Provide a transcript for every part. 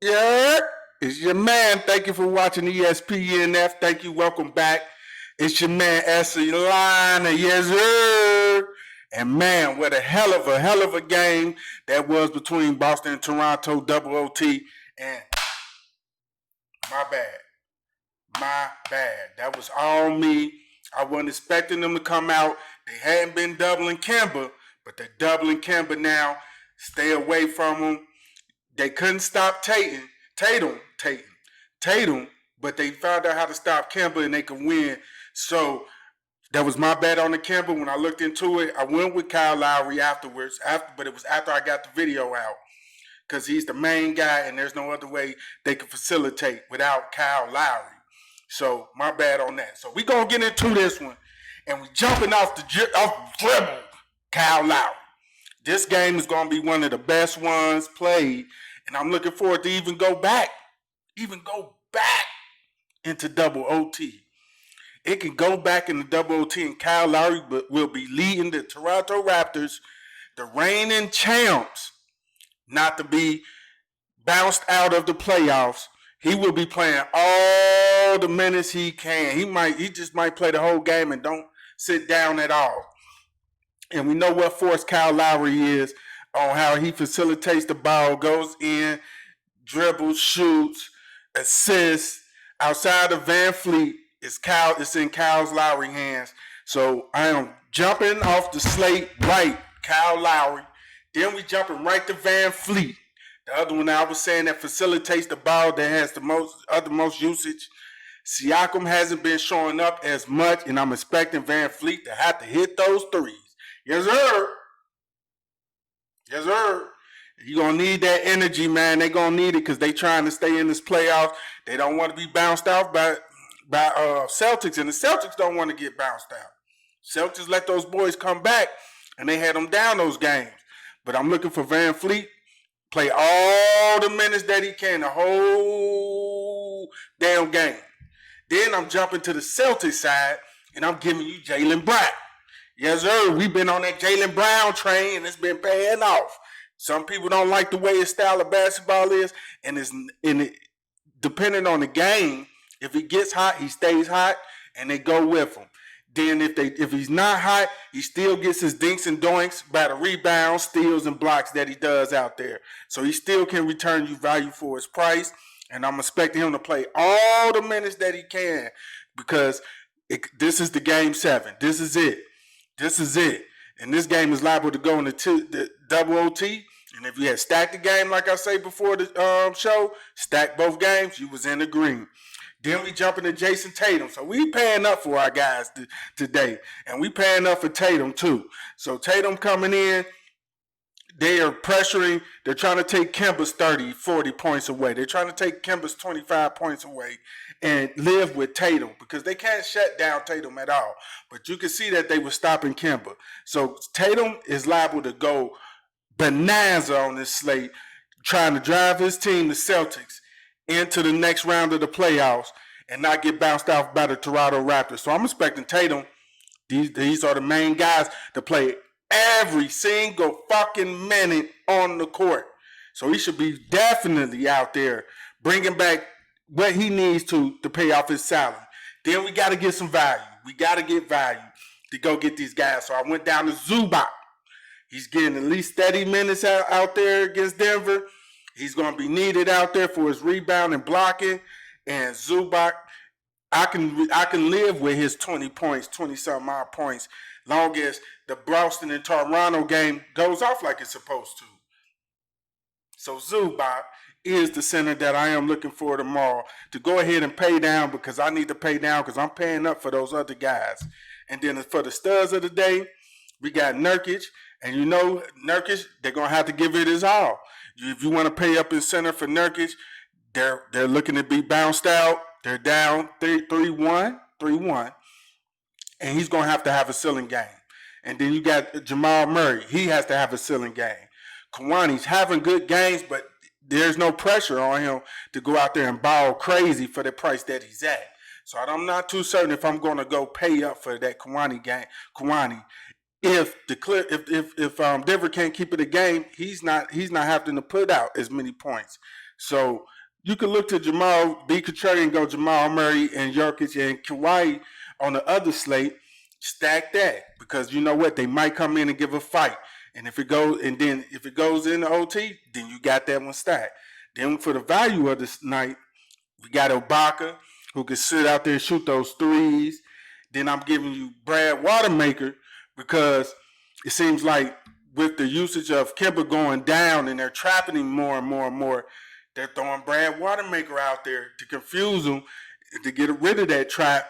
Yeah, it's your man. Thank you for watching ESPNF. Thank you. Welcome back. It's your man Essie Lina. Yes, sir. And man, what a hell of a game that was between Boston and Toronto, double OT. And my bad, my bad. That was all me. I wasn't expecting them to come out. They hadn't been doubling Kemba, but they're doubling Kemba now. Stay away from them. They couldn't stop Tatum, but they found out how to stop Kemba and they could win. So that was my bet on the Kemba. When I looked into it, I went with Kyle Lowry afterwards, but it was after I got the video out because he's the main guy and there's no other way they could facilitate without Kyle Lowry. So my bad on that. So we going to get into this one and we jumping off dribble Kyle Lowry. This game is going to be one of the best ones played, and I'm looking forward to even go back into double OT. It can go back into double OT, and Kyle Lowry will be leading the Toronto Raptors, the reigning champs, not to be bounced out of the playoffs. He will be playing all the minutes he can. He just might play the whole game and don't sit down at all. And we know what force Kyle Lowry is on how he facilitates the ball, goes in, dribbles, shoots, assists. Outside of Van Fleet, it's in Kyle Lowry's hands. So I am jumping off the slate right, Kyle Lowry. Then we jumping right to Van Fleet. The other one I was saying that facilitates the ball, that has the most usage. Siakam hasn't been showing up as much, and I'm expecting Van Fleet to have to hit those threes. Yes, sir. Yes, sir. You're going to need that energy, man. They're going to need it because they trying to stay in this playoffs. They don't want to be bounced out by Celtics, and the Celtics don't want to get bounced out. Celtics let those boys come back, and they had them down those games. But I'm looking for Van Fleet, play all the minutes that he can, the whole damn game. Then I'm jumping to the Celtics side, and I'm giving you Jaylen Brown. Yes, sir. We've been on that Jaylen Brown train, and it's been paying off. Some people don't like the way his style of basketball is, and depending on the game, if he gets hot, he stays hot, and they go with him. Then if he's not hot, he still gets his dinks and doinks by the rebounds, steals, and blocks that he does out there. So he still can return you value for his price, and I'm expecting him to play all the minutes that he can because this is the game 7. This is it. And this game is liable to go into the double OT. And if you had stacked the game, like I say before the show, stack both games, you was in the green. Then we jump into Jayson Tatum. So we paying up for our guys today. And we paying up for Tatum too. So Tatum coming in, they are pressuring. They're trying to take Kemba's 30, 40 points away. They're trying to take Kemba's 25 points away and live with Tatum because they can't shut down Tatum at all. But you can see that they were stopping Kemba. So Tatum is liable to go bonanza on this slate, trying to drive his team, the Celtics, into the next round of the playoffs and not get bounced off by the Toronto Raptors. So I'm expecting Tatum. These are the main guys to play every single fucking minute on the court. So he should be definitely out there bringing back what he needs to pay off his salary. Then we got to get some value. We got to get value to go get these guys. So I went down to Zubac. He's getting at least 30 minutes out there against Denver. He's going to be needed out there for his rebound and blocking. And Zubac, I can live with his 20 points, 20-something odd points, long as the Boston and Toronto game goes off like it's supposed to. So Zubac is the center that I am looking for tomorrow to go ahead and pay down because I need to pay down because I'm paying up for those other guys. And then for the studs of the day, we got Nurkic. And you know, Nurkic, they're going to have to give it his all. If you want to pay up in center for Nurkic, they're looking to be bounced out. They're down 3-1, and he's going to have a ceiling game. And then you got Jamal Murray. He has to have a ceiling game. Kawani's having good games, but there's no pressure on him to go out there and ball crazy for the price that he's at. So I'm not too certain if I'm going to go pay up for that Kawani game. If Denver can't keep it a game, he's not having to put out as many points. So you can look to Jamal, be contrarian, and go Jamal Murray and Jokic and Kawhi on the other slate. Stack that because you know what, they might come in and give a fight, and if it goes into OT, then you got that one stacked. Then for the value of this night, we got Ibaka who can sit out there and shoot those threes. Then I'm giving you Brad Watermaker because it seems like with the usage of Kemba going down and they're trapping him more and more and more, they're throwing Brad Watermaker out there to confuse him, to get rid of that trap.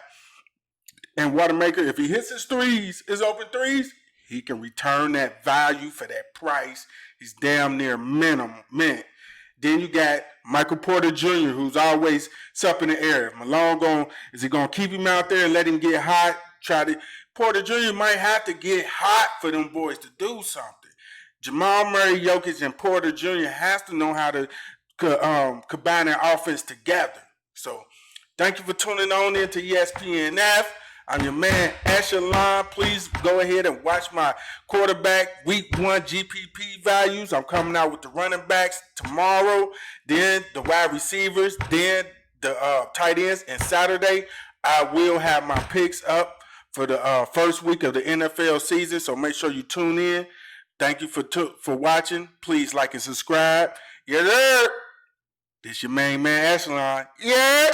And Watermaker, if he hits his threes, his open threes, he can return that value for that price. He's damn near mint. Then you got Michael Porter Jr., who's always up in the air. Malone is he gonna keep him out there and let him get hot? Porter Jr. might have to get hot for them boys to do something. Jamal Murray, Jokic, and Porter Jr. has to know how to combine their offense together. So thank you for tuning on into ESPNF. I'm your man, Echelon. Please go ahead and watch my quarterback week 1 GPP values. I'm coming out with the running backs tomorrow, then the wide receivers, then the tight ends. And Saturday, I will have my picks up for the first week of the NFL season. So make sure you tune in. Thank you for watching. Please like and subscribe. Yeah, this your main man, Echelon. Yeah.